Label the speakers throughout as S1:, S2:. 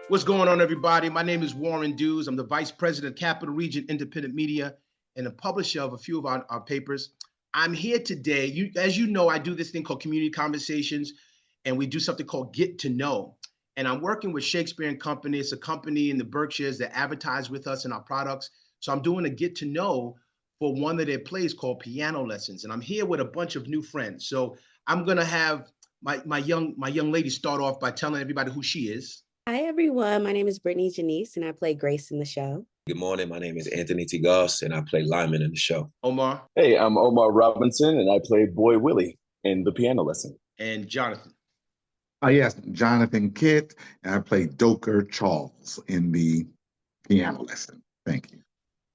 S1: What's going on, everybody? My name is Warren Dews. I'm the Vice President of Capital Region Independent Media and the publisher of a few of our papers. I'm here today. As you know, I do this thing called Community Conversations, and we do something called Get to Know. And I'm working with Shakespeare and Company. It's a company in the Berkshires that advertise with us and our products. So I'm doing a Get to Know for one of their plays called Piano Lessons. And I'm here with a bunch of new friends. So I'm gonna have my young lady start off by telling everybody who she is.
S2: Hi, everyone. My name is Brittani Jenese, and I play Grace in the show.
S3: Good morning. My name is Anthony T Goss, and I play Lyman in the show.
S1: Omar.
S4: Hey, I'm Omar Robinson, and I play Boy Willie in The Piano Lesson.
S1: And Jonathan.
S5: Yes, Jonathan Kitt, and I play Doker Charles in The Piano Lesson. Thank you.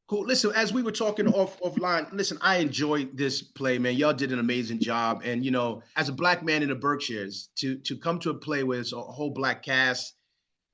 S1: Cool. Listen, as we were talking offline, listen, I enjoyed this play, man. Y'all did an amazing job. And, you know, as a Black man in the Berkshires, to come to a play where it's a whole Black cast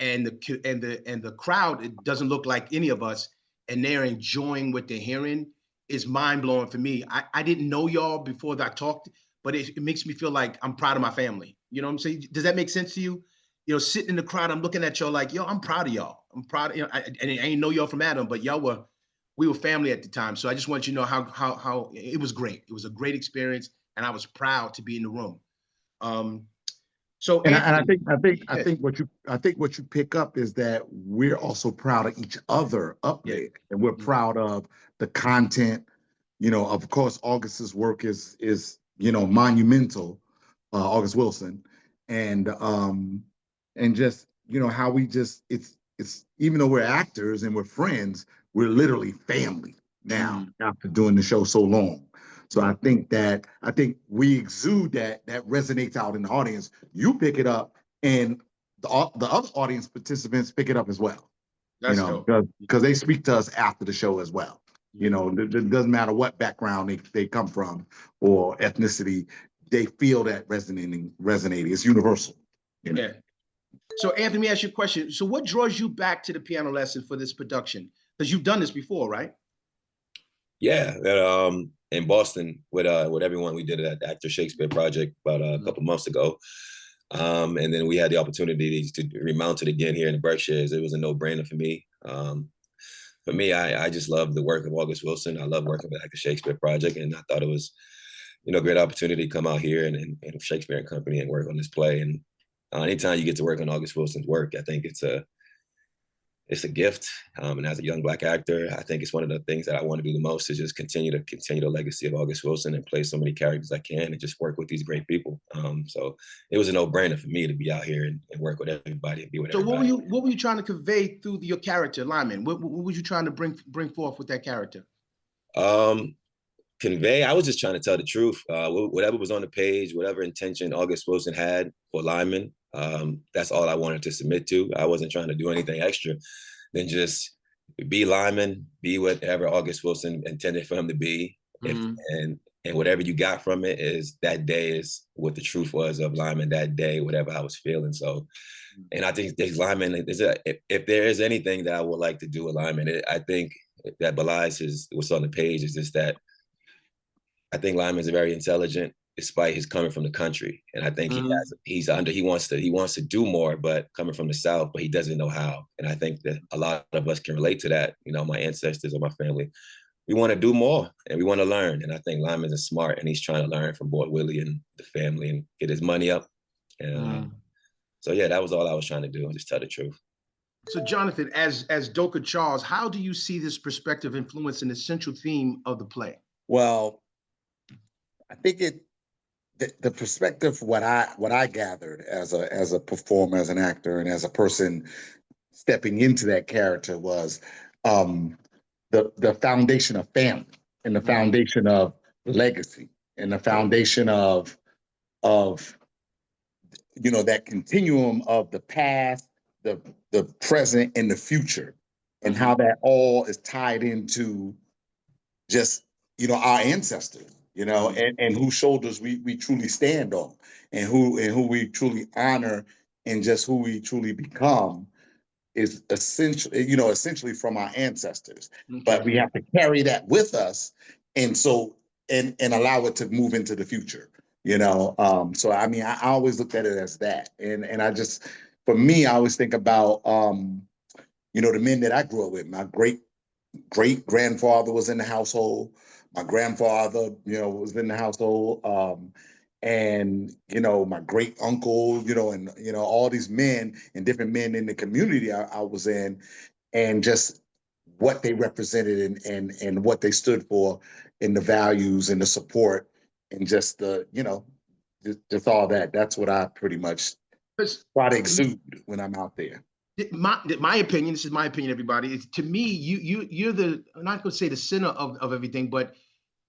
S1: and the crowd, it doesn't look like any of us, and they're enjoying what they're hearing, is mind-blowing for me. I didn't know y'all before that I talked, but it makes me feel like I'm proud of my family. You know what I'm saying? Does that make sense to you? You know, sitting in the crowd, I'm looking at y'all like, yo, I'm proud of y'all. I'm proud of, you know, I ain't know y'all from Adam, but we were family at the time. So I just want you to know how it was great. It was a great experience, and I was proud to be in the room. So
S5: I think what you pick up is that we're also proud of each other up there, and we're proud of the content. You know, of course, August's work is monumental. August Wilson, and just how we just it's even though we're actors and we're friends, we're literally family now after doing the show so long. So I think we exude that resonates out in the audience. You pick it up, and the other audience participants pick it up as well.
S1: That's
S5: because they speak to us after the show as well. You know, it doesn't matter what background they come from or ethnicity, they feel that resonating. It's universal. You know?
S1: Yeah. So Anthony, let me ask you a question. So what draws you back to The Piano Lesson for this production? Because you've done this before, right?
S3: Yeah, in Boston with everyone, we did it at the Actor Shakespeare Project about a couple months ago. And then we had the opportunity to remount it again here in the Berkshires. It was a no-brainer for me. For me, I just love the work of August Wilson. I love working with Actor Shakespeare Project, and I thought it was, a great opportunity to come out here and Shakespeare and Company and work on this play. And anytime you get to work on August Wilson's work, I think it's a gift. And as a young Black actor, I think it's one of the things that I want to do the most is just continue the legacy of August Wilson and play so many characters I can and just work with these great people. So it was a no-brainer for me to be out here and work with everybody and be with everybody.
S1: So what were you trying to convey through your character, Lyman? What were you trying to bring forth with that character?
S3: Convey, I was just trying to tell the truth. Whatever was on the page, whatever intention August Wilson had for Lyman, that's all I wanted to submit to. I wasn't trying to do anything extra than just be Lyman, be whatever August Wilson intended for him to be. And whatever you got from it is that day is what the truth was of Lyman that day, whatever I was feeling. So, and I think Lyman, if there is anything that I would like to do with Lyman, I think that belies what's on the page is just that I think Lyman's very intelligent, despite his coming from the country. And I think he wants to do more, but coming from the South, but he doesn't know how. And I think that a lot of us can relate to that. You know, my ancestors or my family, we want to do more and we want to learn. And I think Lyman's smart and he's trying to learn from Boy Willie and the family and get his money up. And so yeah, that was all I was trying to do, and just tell the truth.
S1: So Jonathan, as Doker Charles, how do you see this perspective influencing the central theme of the play?
S5: Well, I think the perspective, what I gathered as a performer, as an actor, and as a person stepping into that character was the foundation of family and the foundation of legacy and the foundation of that continuum of the past, the present, and the future, and how that all is tied into just our ancestors. And whose shoulders we truly stand on, and who we truly honor, and just who we truly become is essentially from our ancestors. Okay. But we have to carry that with us, and allow it to move into the future. So I mean, I always looked at it as that, and I just for me, I always think about, the men that I grew up with. My great grandfather was in the household. My grandfather, was in the household. And, my great uncle, and, all these men and different men in the community I was in, and just what they represented and what they stood for, and the values and the support, and just just all that. That's what I pretty much try to exude when I'm out there.
S1: My opinion, this is my opinion, everybody, is to me, you're the, I'm not going to say the center of everything, but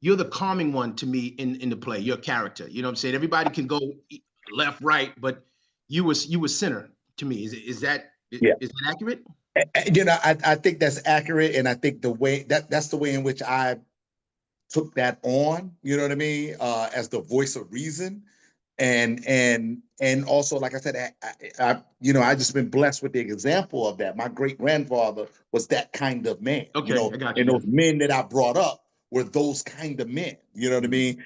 S1: you're the calming one to me in the play, your character. You know what I'm saying? Everybody can go left, right, but you was center to me. Is that accurate?
S5: I think that's accurate, and I think the way that's the way in which I took that on. You know what I mean? As the voice of reason, and also, like I said, I just been blessed with the example of that. My great grandfather was that kind of man.
S1: Okay, I got you.
S5: And those men that I brought up were those kind of men. You know what I mean?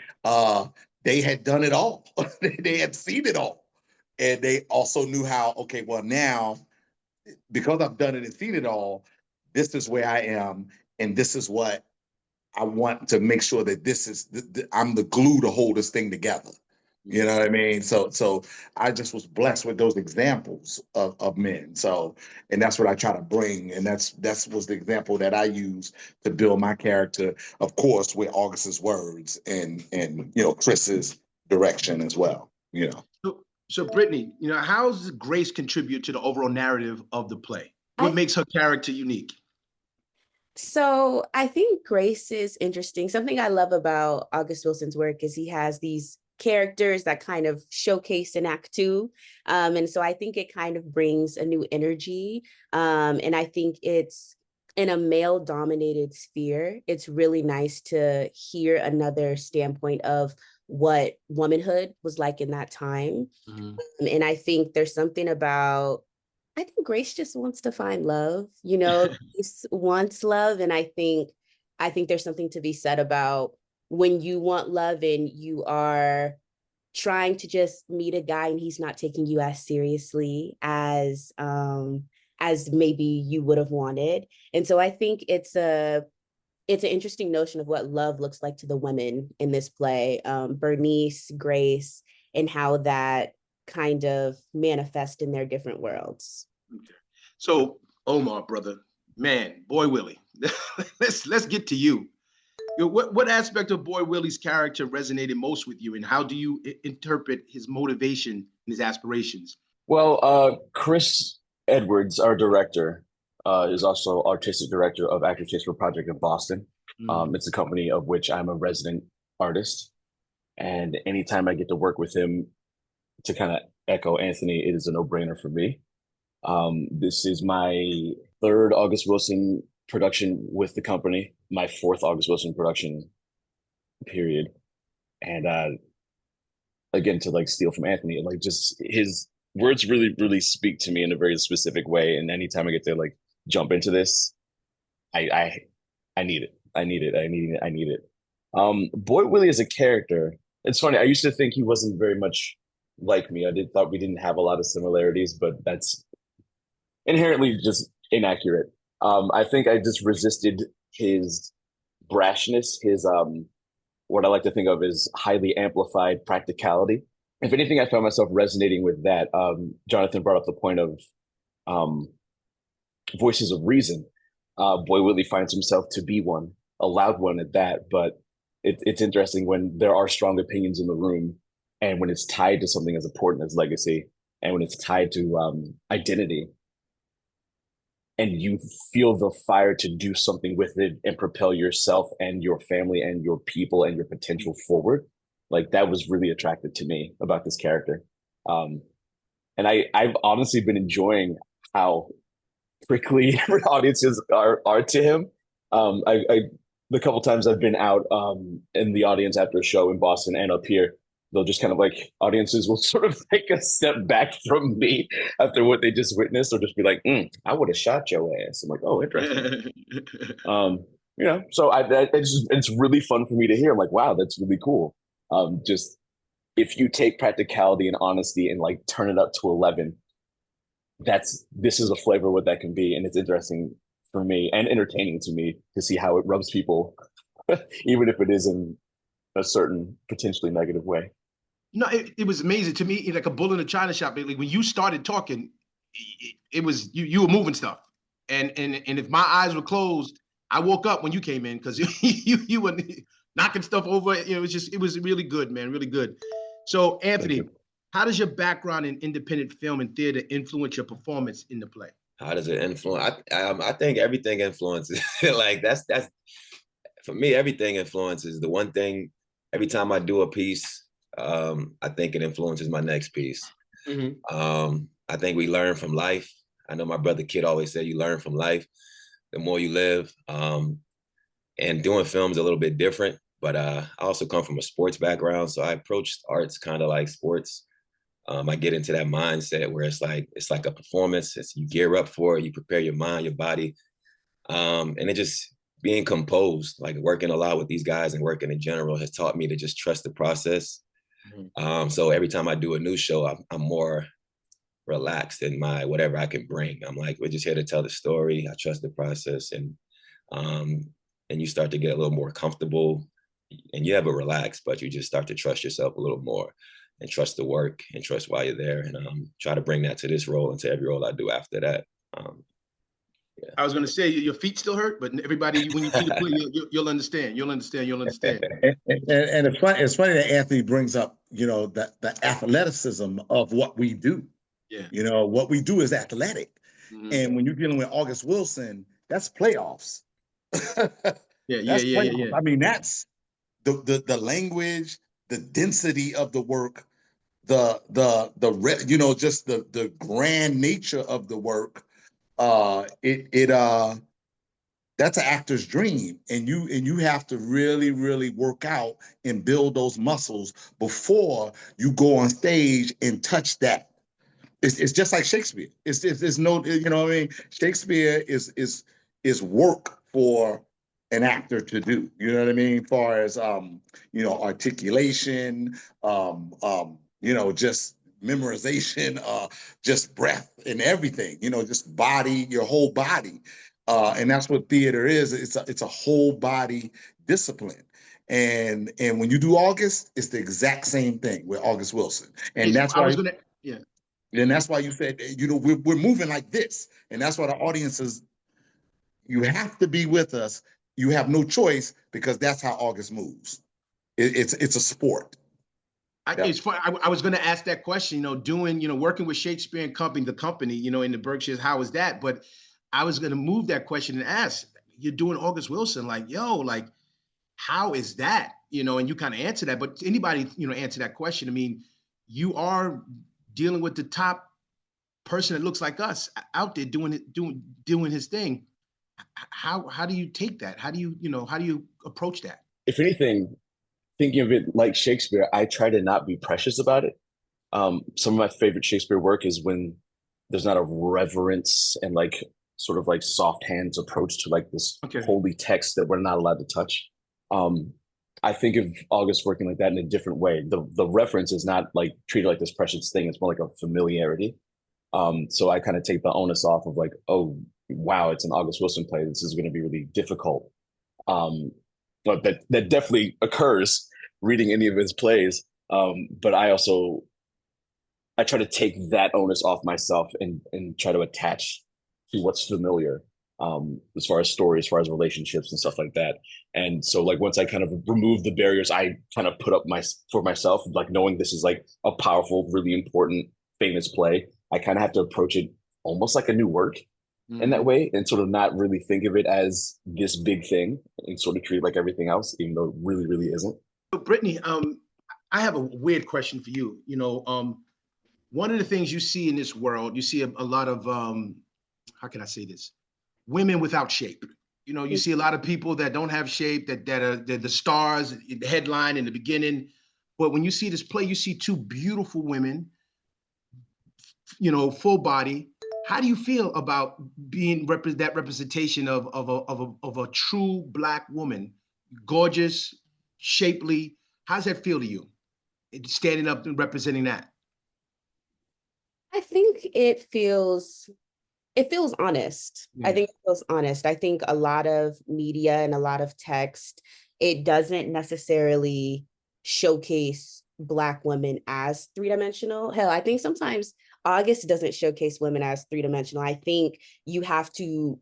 S5: They had done it all. They had seen it all, and they also knew how. Okay, well now, because I've done it and seen it all, this is where I am, and this is what I want to make sure that this is. I'm the glue to hold this thing together. You know what I mean? So I just was blessed with those examples of men. So, and that's what I try to bring. And that was the example that I use to build my character, of course, with August's words and Chris's direction as well,
S1: So Brittani, how does Grace contribute to the overall narrative of the play? What makes her character unique?
S2: So I think Grace is interesting. Something I love about August Wilson's work is he has these characters that kind of showcase in Act Two. And so I think it kind of brings a new energy. And I think it's in a male-dominated sphere. It's really nice to hear another standpoint of what womanhood was like in that time. Mm-hmm. And I think there's something about, I think Grace just wants to find love, Grace wants love. And I think there's something to be said about when you want love and you are trying to just meet a guy and he's not taking you as seriously as maybe you would have wanted. And so I think it's an interesting notion of what love looks like to the women in this play, Bernice, Grace, and how that kind of manifest in their different worlds.
S1: Okay. So Omar, brother, man, Boy Willie, let's get to you. What aspect of Boy Willie's character resonated most with you, and how do you interpret his motivation and his aspirations?
S4: Well, Chris Edwards, our director, is also artistic director of Actor Chase for Project in Boston. Mm-hmm. It's a company of which I'm a resident artist. And anytime I get to work with him, to kind of echo Anthony, it is a no-brainer for me. This is my third August Wilson production with the company, my fourth August Wilson production, period. And again, to steal from Anthony, just his words really, really speak to me in a very specific way. And anytime I get to jump into this, I need it. I need it. Boy Willie as a character, it's funny. I used to think he wasn't very much like me. Thought we didn't have a lot of similarities, but that's inherently just inaccurate. I think I just resisted his brashness, his what I like to think of as highly amplified practicality. If anything, I found myself resonating with that. Jonathan brought up the point of voices of reason. Boy Willie finds himself to be one, a loud one at that. But it's interesting when there are strong opinions in the room, and when it's tied to something as important as legacy, and when it's tied to identity, and you feel the fire to do something with it and propel yourself and your family and your people and your potential forward. That was really attractive to me about this character. And I've honestly been enjoying how prickly audiences are to him. The couple times I've been out in the audience after a show in Boston and up here, they'll just kind of audiences will sort of take a step back from me after what they just witnessed, or just be like, I would have shot your ass. I'm like, oh, interesting. So it's really fun for me to hear. I'm like, wow, that's really cool. Just if you take practicality and honesty and turn it up to 11, this is a flavor of what that can be, and it's interesting for me and entertaining to me to see how it rubs people, even if it is in a certain potentially negative way.
S1: No, it was amazing to me, like a bull in a china shop. Like when you started talking, it was you were moving stuff, and if my eyes were closed, I woke up when you came in because you were knocking stuff over. You know, it was really good, man, really good. So Anthony, how does your background in independent film and theater influence your performance in the play?
S3: How does it influence? I think everything influences. Like that's for me, everything influences. The one thing, every time I do a piece, I think it influences my next piece. I think we learn from life. I know my brother Kitt always said you learn from life. The more you live, and doing film is a little bit different, but I also come from a sports background. So I approached arts kind of like sports. I get into that mindset where it's like a performance. You gear up for it, you prepare your mind, your body. And it just being composed, like working a lot with these guys and working in general has taught me to just trust the process. So every time I do a new show, I'm more relaxed in my whatever I can bring. I'm like, we're just here to tell the story. I trust the process, and you start to get a little more comfortable, and you have a relax, but you just start to trust yourself a little more, and trust the work, and trust why you're there, and try to bring that to this role and to every role I do after that.
S1: Yeah. I was going to say your feet still hurt, but everybody, when you see the play, you'll understand. You'll understand.
S5: And it's funny that Anthony brings up, the athleticism of what we do. Yeah. What we do is athletic. And when you're dealing with August Wilson, that's playoffs.
S1: Yeah.
S5: I mean, that's the language, the density of the work, just the grand nature of the work. That's an actor's dream, and you have to really, really work out and build those muscles before you go on stage and touch that. It's just like Shakespeare. It's no, what I mean? Shakespeare is work for an actor to do. You know what I mean? As far as articulation, just memorization, just breath and everything. Just body, your whole body, and that's what theater is. It's a whole body discipline. And when you do August, it's the exact same thing with August Wilson, and that's why. And that's why you said, we're moving like this. And that's why the audience is, you have to be with us. You have no choice, because that's how August moves. It's a sport.
S1: It's fun. I was going to ask that question, working with Shakespeare and Company, the company, in the Berkshires, how is that? But I was going to move that question and ask, you're doing August Wilson, how is that? And you kind of answer that, but anybody, answer that question. I mean, you are dealing with the top person that looks like us out there doing his thing. How do you take that? How do you approach that?
S4: If anything, thinking of it like Shakespeare, I try to not be precious about it. Some of my favorite Shakespeare work is when there's not a reverence and sort of soft hands approach to this holy text that we're not allowed to touch. I think of August working like that in a different way. The reference is not treated like this precious thing. It's more like a familiarity. So I kind of take the onus off of oh, wow, it's an August Wilson play. This is going to be really difficult. But that definitely occurs reading any of his plays. But I try to take that onus off myself and try to attach to what's familiar. As far as stories, as far as relationships and stuff like that. And so once I kind of remove the barriers, I kind of put up for myself, knowing this is a powerful, really important, famous play, I kind of have to approach it almost like a new work in that way, and sort of not really think of it as this big thing and sort of treat it like everything else, even though it really, really isn't.
S1: So Brittani, I have a weird question for you. One of the things you see in this world, you see a lot of, how can I say this? Women without shape. You see a lot of people that don't have shape, that are the stars, the headline in the beginning. But when you see this play, you see two beautiful women, full body. How do you feel about being that representation of a true Black woman, gorgeous, shapely? How does that feel to you, standing up and representing that?
S2: think it feels honest. I think it feels honest. I think a lot of media and a lot of text, it doesn't necessarily showcase Black women as three-dimensional. Hell, I think sometimes August doesn't showcase women as three-dimensional. I think you have to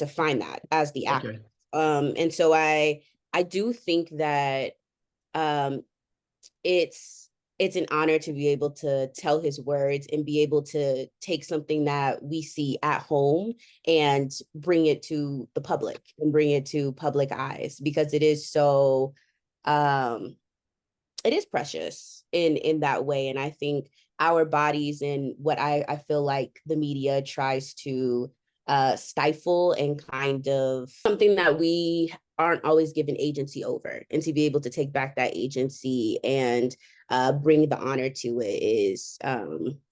S2: find that as the actor. And so I do think that it's an honor to be able to tell his words and be able to take something that we see at home and bring it to the public and bring it to public eyes, because it is so it is precious in that way. And I think our bodies and what I feel like the media tries to stifle and kind of something that we aren't always given agency over, and to be able to take back that agency and bring the honor to it is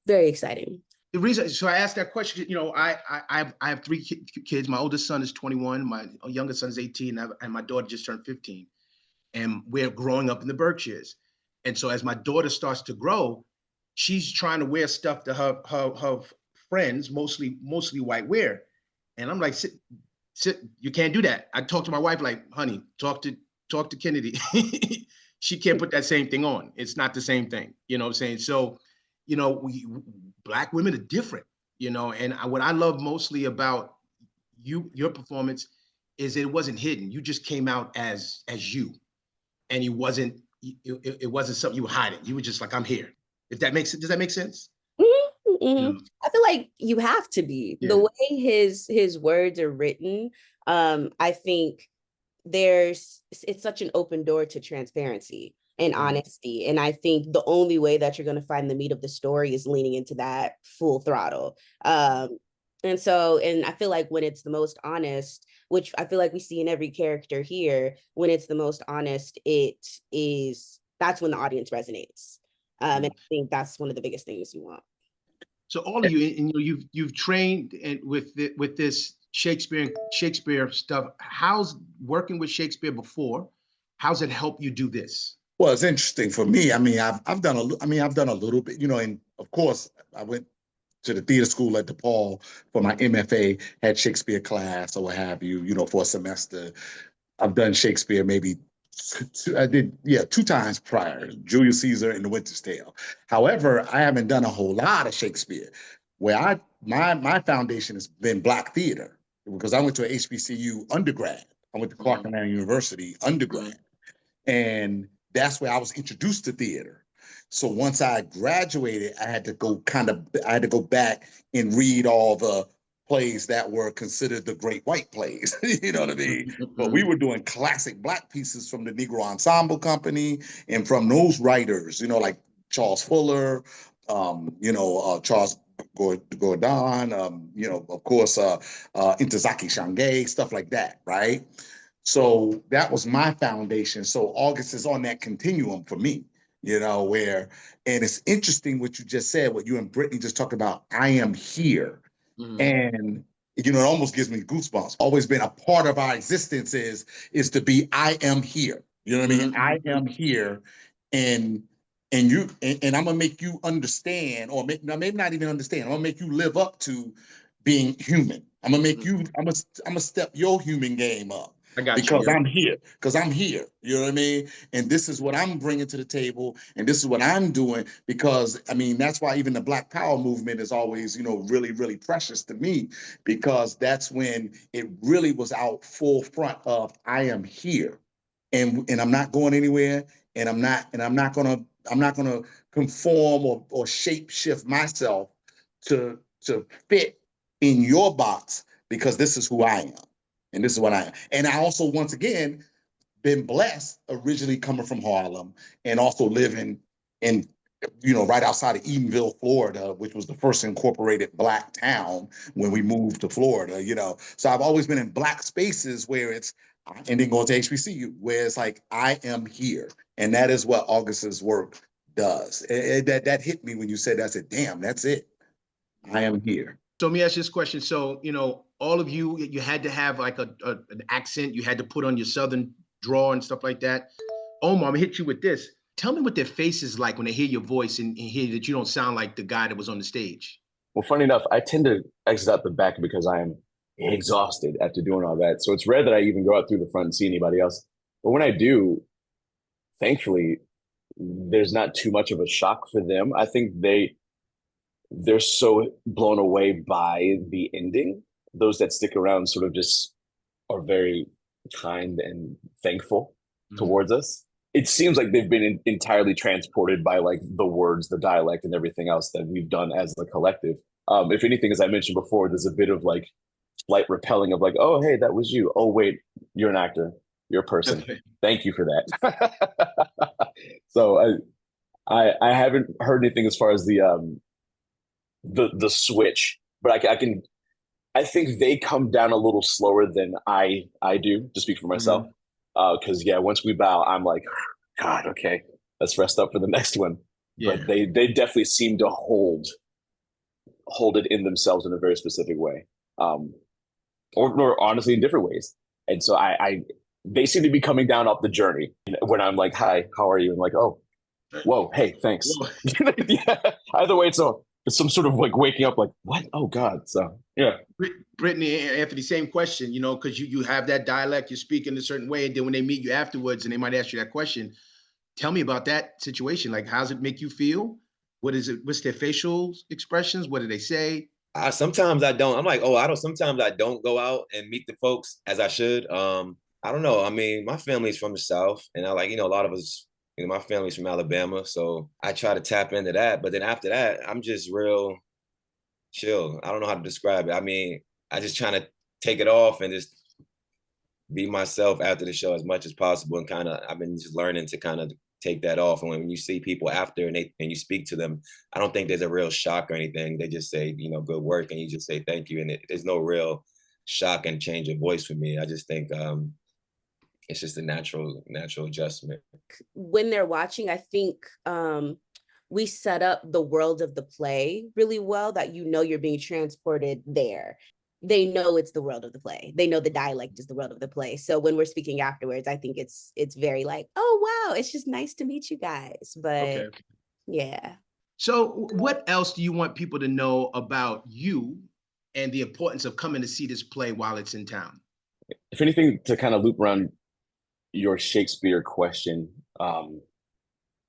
S2: very exciting.
S1: The reason, so I asked that question, you know, I have three kids. My oldest son is 21, my youngest son is 18, and my daughter just turned 15. And we're growing up in the Berkshires. And so as my daughter starts to grow, she's trying to wear stuff that her friends, mostly white, wear. And I'm like, sit, you can't do that. I talked to my wife like, honey, talk to Kennedy. She can't put that same thing on. It's not the same thing. You know what I'm saying? So, you know, Black women are different, you know, and what I love mostly about your performance is it wasn't hidden. You just came out as you, and it wasn't something you were hiding. You were just like, I'm here. If that makes it, does that make sense?
S2: Mm-hmm. You know? I feel like you have to be. The way his words are written, I think it's such an open door to transparency and honesty. And I think the only way that you're going to find the meat of the story is leaning into that full throttle. And I feel like when it's the most honest, which I feel like we see in every character here, when it's the most honest, that's when the audience resonates. And I think that's one of the biggest things you want.
S1: So all of you, and you've trained with this Shakespeare stuff. How's working with Shakespeare before? How's it help you do this?
S5: Well, it's interesting for me. I mean, I've done a little bit, you know, and of course I went to the theater school at DePaul for my MFA, had Shakespeare class or what have you, you know, for a semester. I've done Shakespeare maybe two times prior, Julius Caesar and The Winter's Tale. However, I haven't done a whole lot of Shakespeare. Where my foundation has been Black theater, because I went to an HBCU undergrad. I went to Clark Atlanta University undergrad, and that's where I was introduced to theater. So once I graduated, I had to go back and read all the plays that were considered the great white plays. You know what I mean? But we were doing classic Black pieces from the Negro Ensemble Company and from those writers, you know, like Charles Fuller, Charles Gordon, you know, of course, Ntozake Shange, stuff like that, right? So that was my foundation. So August is on that continuum for me, you know, and it's interesting what you just said, what you and Brittany just talked about, I am here. And, you know, it almost gives me goosebumps. Always been a part of our existence is to be, I am here. You know what I mean? I am here. And I'm gonna make you understand, or maybe not even understand. I'm gonna make you live up to being human. I'm gonna step your human game up.
S1: I got
S5: because
S1: you.
S5: I'm here. Because I'm here. You know what I mean? And this is what I'm bringing to the table, and this is what I'm doing. Because I mean, that's why even the Black Power movement is always, you know, really, really precious to me, because that's when it really was out full front of I am here, and I'm not going anywhere, and I'm not gonna conform or shape shift myself to fit in your box, because this is who I am. And this is what I am. And I also, once again, been blessed, originally coming from Harlem and also living in, you know, right outside of Edenville, Florida, which was the first incorporated Black town when we moved to Florida, you know. So I've always been in Black spaces where and then going to HBCU, where it's like, I am here. And that is what August's work does. That hit me when you said that. I said, damn, that's it. I am here.
S1: So let me ask you this question. So, you know, all of you had to have like an accent. You had to put on your Southern drawl and stuff like that. Omar, I'm gonna hit you with this. Tell me what their face is like when they hear your voice and hear that you don't sound like the guy that was on the stage.
S4: Well, funny enough, I tend to exit out the back because I am exhausted after doing all that. So it's rare that I even go out through the front and see anybody else. But when I do, thankfully, there's not too much of a shock for them. I think they're so blown away by the ending. Those that stick around sort of just are very kind and thankful towards us. It seems like they've been entirely transported by like the words, the dialect, and everything else that we've done as the collective. If anything, as I mentioned before, there's a bit of like slight repelling of like, oh, hey, that was you. Oh, wait, you're an actor. You're a person. Thank you for that. So I haven't heard anything as far as the switch, but I think they come down a little slower than I do, to speak for myself. Because yeah, once we bow, I'm like, God, okay, let's rest up for the next one. Yeah. But they definitely seem to hold it in themselves in a very specific way, or honestly in different ways. And so they seem to be coming down up the journey when I'm like, hi, how are you? And like, oh, whoa, hey, thanks. Yeah. Either way, it's some sort of like waking up like, what? Oh God. So yeah.
S1: Brittani, Anthony, same question, because you have that dialect, you speak in a certain way, and then when they meet you afterwards and they might ask you that question, tell me about that situation. Like, how does it make you feel? What is it? What's their facial expressions? What do they say?
S3: Sometimes I don't. I'm like, sometimes I don't go out and meet the folks as I should. I don't know. I mean, my family's from the South, and I like, a lot of us, my family's from Alabama, so I try to tap into that. But then after that, I'm just real chill. I don't know how to describe it. I mean, I just trying to take it off and just be myself after the show as much as possible. And I've been just learning to kind of take that off. And when you see people after and you speak to them, I don't think there's a real shock or anything. They just say, good work. And you just say, thank you. And there's no real shock and change of voice for me. I just think it's just a natural adjustment.
S2: When they're watching, I think we set up the world of the play really well, that you're being transported there. They know it's the world of the play. They know the dialect is the world of the play. So when we're speaking afterwards, I think it's very like, oh, wow, it's just nice to meet you guys. But okay. Yeah.
S1: So what else do you want people to know about you and the importance of coming to see this play while it's in town?
S4: If anything, to kind of loop around your Shakespeare question,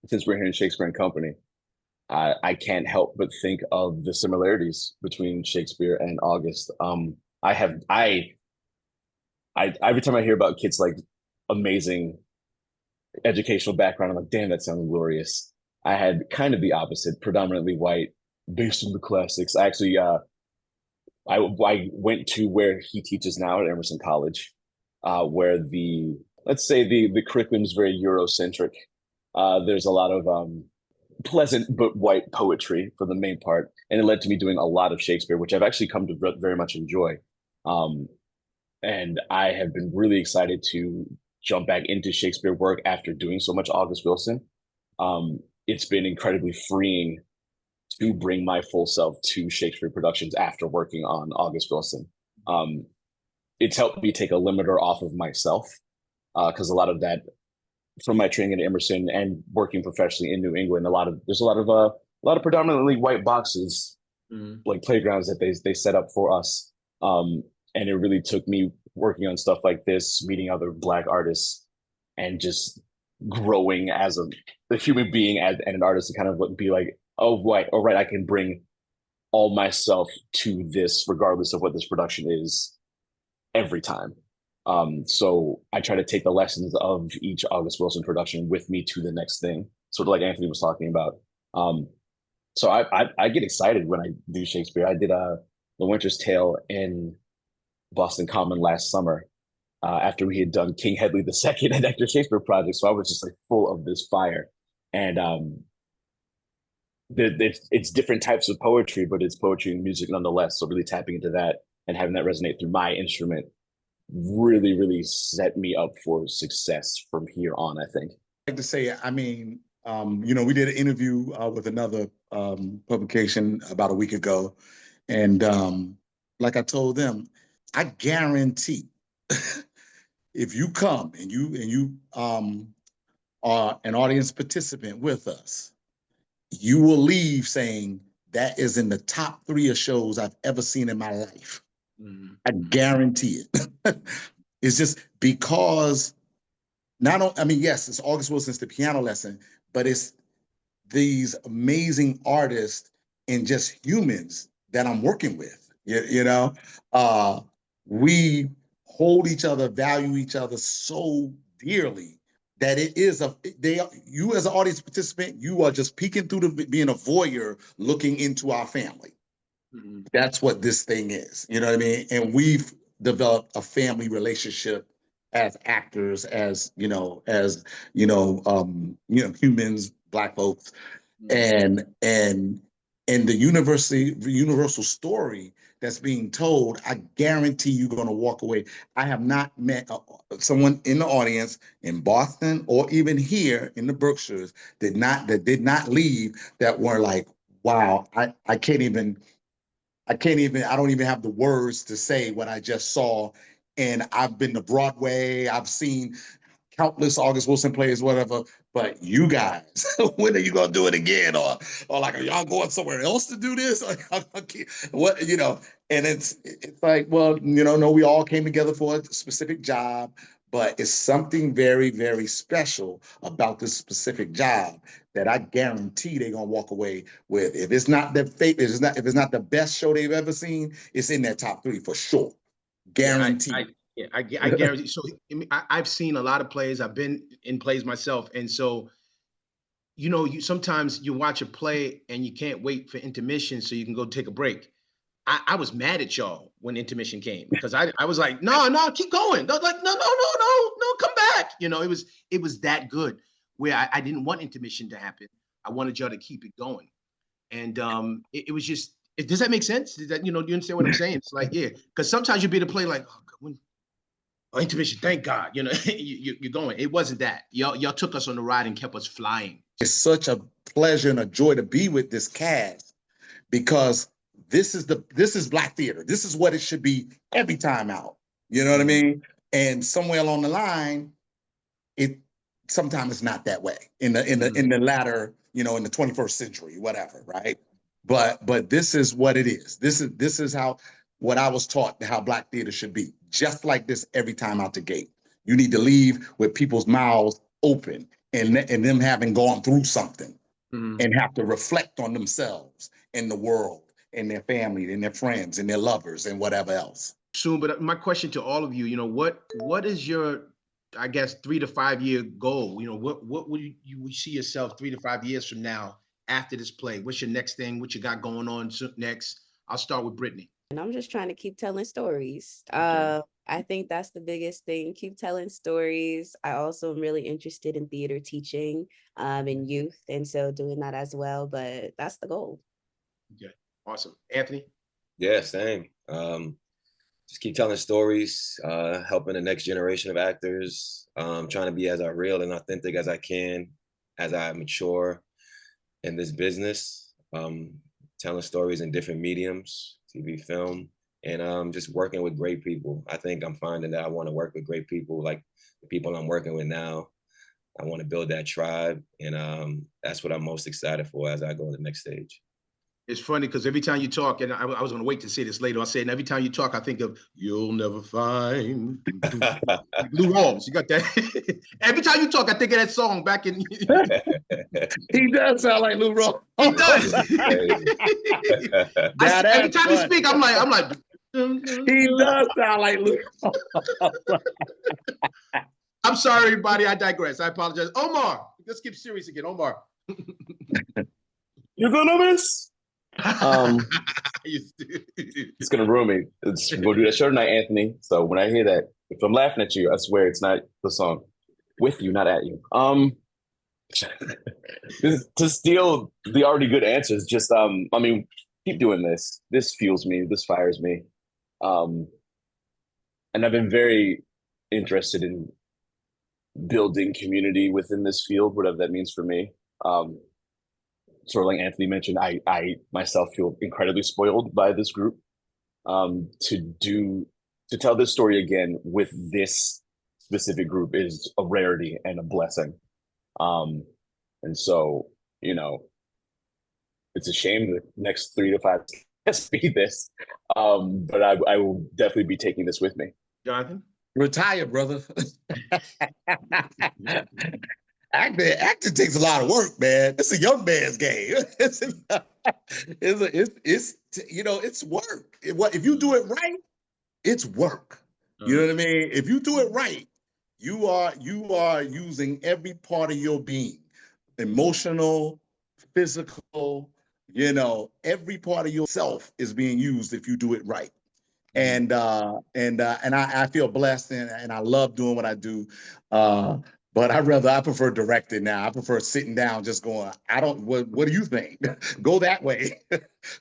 S4: since we're here in Shakespeare and Company, I can't help but think of the similarities between Shakespeare and August. Every time I hear about kids like amazing educational background, I'm like, damn, that sounds glorious. I had kind of the opposite, predominantly white, based in the classics. I actually, I went to where he teaches now at Emerson College, where let's say the curriculum is very Eurocentric. There's a lot of pleasant but white poetry for the main part, and it led to me doing a lot of Shakespeare, which I've actually come to very much enjoy. And I have been really excited to jump back into Shakespeare work after doing so much August Wilson. It's been incredibly freeing to bring my full self to Shakespeare productions after working on August Wilson. It's helped me take a limiter off of myself, because a lot of that, from my training at Emerson and working professionally in New England, there's a lot of predominantly white boxes, like playgrounds that they set up for us. And it really took me working on stuff like this, meeting other Black artists, and just growing as a human being and an artist to kind of be like, oh, right, I can bring all myself to this, regardless of what this production is, every time. So I try to take the lessons of each August Wilson production with me to the next thing, sort of like Anthony was talking about. So I get excited when I do Shakespeare. I did The Winter's Tale in Boston Common last summer, after we had done King Hedley II and Hector Shakespeare project. So I was just like full of this fire. And it's different types of poetry, but it's poetry and music nonetheless. So really tapping into that and having that resonate through my instrument really, really set me up for success from here on, I think.
S5: I'd like to say, I mean, we did an interview with another publication about a week ago. And like I told them, I guarantee if you come and you are an audience participant with us, you will leave saying, that is in the top 3 of shows I've ever seen in my life.
S1: Mhm.
S5: I guarantee it. It's just because I mean, yes, it's August Wilson's The Piano Lesson, but it's these amazing artists and just humans that I'm working with. You know, we hold each other, value each other so dearly that it is you as an audience participant, you are just peeking through being a voyeur looking into our family.
S1: Mhm.
S5: That's what this thing is. You know what I mean? And we've developed a family relationship as actors, as humans, Black folks,
S1: Mhm.
S5: and the universal story that's being told. I guarantee you're going to walk away. I have not met someone in the audience in Boston or even here in the Berkshires that did not leave that were like, wow, I can't even, I don't even have the words to say what I just saw. And I've been to Broadway, I've seen countless August Wilson plays, whatever. But you guys, when are you gonna do it again? Or like, are y'all going somewhere else to do this? What, and it's like, well, no, we all came together for a specific job, but it's something very, very special about this specific job that I guarantee they're gonna walk away with. If it's not if it's not the best show they've ever seen, it's in their top 3 for sure. Guaranteed.
S1: I guarantee. So I've seen a lot of plays. I've been in plays myself, and so you sometimes you watch a play and you can't wait for intermission so you can go take a break. I was mad at y'all when intermission came because I was like, no, keep going. No, like, no, come back. It was that good where I didn't want intermission to happen. I wanted y'all to keep it going. And it was just, does that make sense? Does that, do you understand what I'm saying? It's like, yeah, because sometimes you'd be to play like, intermission, thank God, you're going. It wasn't that. Y'all took us on the ride and kept us flying.
S5: It's such a pleasure and a joy to be with this cast because this is Black theater. This is what it should be every time out. You know what I mean? And somewhere along the line, sometimes it's not that way in the latter, in the 21st century, whatever, right? But this is what it is. This is how what I was taught how Black theater should be. Just like this every time out the gate. You need to leave with people's mouths open and them having gone through something and have to reflect on themselves and the world and their family and their friends and their lovers and whatever else.
S1: Soon, but my question to all of you, what is your, I guess, 3 to 5 year goal? What would you see yourself 3 to 5 years from now after this play? What's your next thing? What you got going on next? I'll start with Brittani.
S2: And I'm just trying to keep telling stories.
S1: Okay.
S2: I think that's the biggest thing. Keep telling stories. I also am really interested in theater teaching in youth. And so doing that as well. But that's the goal.
S1: Okay. Awesome. Anthony?
S3: Yeah, same. Just keep telling stories, helping the next generation of actors, trying to be as real and authentic as I can, as I mature in this business, telling stories in different mediums, TV, film, and just working with great people. I think I'm finding that I want to work with great people, like the people I'm working with now. I want to build that tribe, and that's what I'm most excited for as I go to the next stage.
S1: It's funny because every time you talk, and I was going to wait to say this later, I say, and every time you talk, I think of "You'll Never Find" Lou Rawls. You got that? Every time you talk, I think of that song back in.
S5: He does sound like Lou Rawls.
S1: He does. Every time he speak, I'm like.
S5: He does sound like Lou.
S1: I'm sorry, everybody. I digress. I apologize. Omar, let's get serious again. Omar.
S4: You're gonna miss. It's gonna ruin me. We'll do that show tonight, Anthony. So when I hear that, if I'm laughing at you, I swear it's not the song. With you, not at you. To steal the already good answers, just keep doing this. This fuels me. This fires me. And I've been very interested in building community within this field, whatever that means for me. Sort of like Anthony mentioned, I myself feel incredibly spoiled by this group. To tell this story again with this specific group is a rarity and a blessing. And so, it's a shame the next 3 to 5 years be this. But I will definitely be taking this with me.
S1: Jonathan?
S5: Retire, brother. Acting takes a lot of work, man. It's a young man's game. It's work. If you do it right, it's work. You know what I mean? If you do it right, you are using every part of your being, emotional, physical. Every part of yourself is being used if you do it right. And I feel blessed and I love doing what I do. But I prefer directing now. I prefer sitting down, just going, what do you think? Go that way.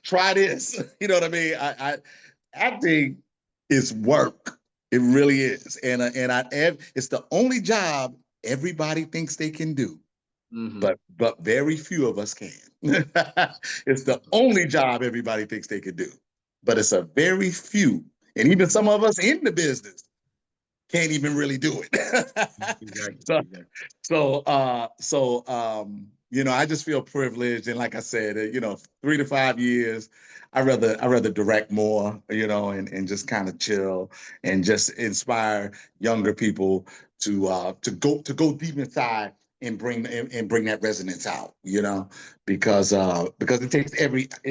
S5: Try this. You know what I mean? Acting is work. It really is. And it's the only job everybody thinks they can do. Mm-hmm. But very few of us can. It's the only job everybody thinks they could do. But it's a very few. And even some of us in the business can't even really do it. Exactly. So, I just feel privileged. And like I said, 3 to 5 years, I rather direct more, and just kind of chill and just inspire younger people to go deep inside and bring that resonance out, because it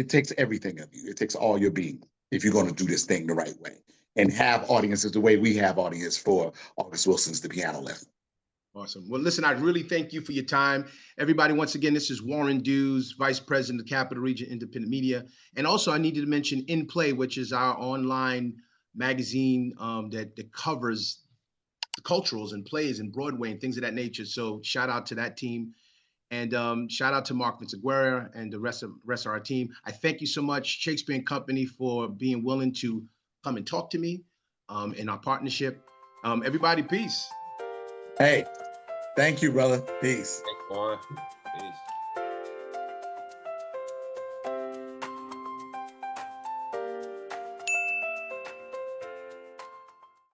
S5: takes everything of you. It takes all your being if you're going to do this thing the right way and have audiences the way we have audience for August Wilson's The Piano Lesson.
S1: Awesome. Well, listen, I really thank you for your time. Everybody, once again, this is Warren Dews, Vice President of Capital Region Independent Media. And also I needed to mention In Play, which is our online magazine that covers the culturals and plays and Broadway and things of that nature. So shout out to that team. And shout out to Mark Vinciguerra and the rest of our team. I thank you so much, Shakespeare and Company, for being willing to come and talk to me in our partnership. Everybody, peace.
S5: Hey, thank you, brother. Peace.
S3: Thanks, Warren.